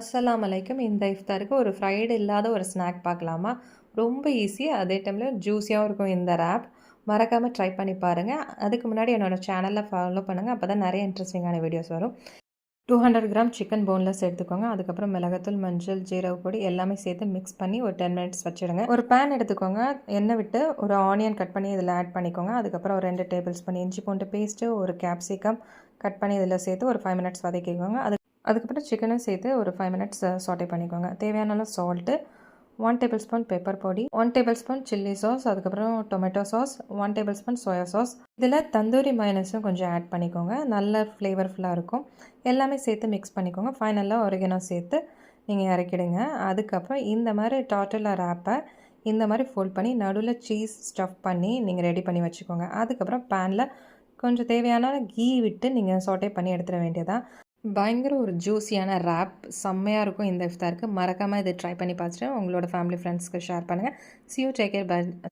அஸ்ஸலாமு அலைக்கும். இந்த இஃப்தாருக்கு ஒரு ஃப்ரைடு இல்லாத ஒரு ஸ்நாக் பார்க்கலாமா? ரொம்ப ஈஸி, அதே டைமில் ஜூஸியாகவும் இருக்கும் இந்த ரேப். மறக்காமல் ட்ரை பண்ணி பாருங்கள். அதுக்கு முன்னாடி என்னோடய சேனலில் ஃபாலோ பண்ணுங்கள். அப்போ தான் நிறைய இன்ட்ரெஸ்டிங்கான வீடியோஸ் வரும். 200 கிராம் சிக்கன் போன்லெஸ் எடுத்துக்கோங்க. அதுக்கப்புறம் மிளகாத்தூள், மஞ்சள், ஜீரக பொடி எல்லாமே சேர்த்து மிக்ஸ் பண்ணி ஒரு 10 மினிட்ஸ் வச்சுடுங்க. ஒரு பேன் எடுத்துக்கோங்க. எண்ணெய் விட்டு ஒரு ஆனியன் கட் பண்ணி இதில் ஆட் பண்ணிக்கோங்க. அதுக்கப்புறம் ஒரு 2 டேபிள் ஸ்பூன் இஞ்சி பூண்டு பேஸ்ட்டு, ஒரு கேப்சிகம் கட் பண்ணி இதில் சேர்த்து ஒரு 5 மினிட்ஸ் வதக்கிக்கோங்க. அதுக்கப்புறம் சிக்கனும் சேர்த்து ஒரு 5 மினிட்ஸ் சாட்டே பண்ணிக்கோங்க. தேவையான அளவு சால்ட்டு, 1 டேபிள் ஸ்பூன் பெப்பர் பொடி, 1 டேபிள் ஸ்பூன் சில்லி சாஸ், அதுக்கப்புறம் tomato sauce, 1 table spoon soya sauce. இதில் தந்தூரி மயோனஸும் கொஞ்சம் ஆட் பண்ணிக்கோங்க. நல்ல ஃப்ளேவர்ஃபுல்லாக இருக்கும். எல்லாமே சேர்த்து மிக்ஸ் பண்ணிக்கோங்க. ஃபைனலாக ஒரிகனோ சேர்த்து நீங்கள் இறக்கிடுங்க. அதுக்கப்புறம் இந்த மாதிரி டார்ட்டிலா ரேப்பை இந்த மாதிரி ஃபோல்ட் பண்ணி நடுவில் சீஸ் ஸ்டஃப் பண்ணி நீங்கள் ரெடி பண்ணி வச்சுக்கோங்க. அதுக்கப்புறம் பேனில் கொஞ்சம் தேவையான கீ விட்டு நீங்கள் சாட்டே பண்ணி எடுத்துட வேண்டியதான். பயங்கர ஒரு ஜூஸியான ரேப் செம்மையாக இருக்கும் இந்த இஃப்தாருக்கு. மறக்காமல் இதை ட்ரை பண்ணி பார்த்துட்டு உங்களோட ஃபேமிலி ஃப்ரெண்ட்ஸ்க்கு ஷேர் பண்ணுங்கள். See you, take care, bye.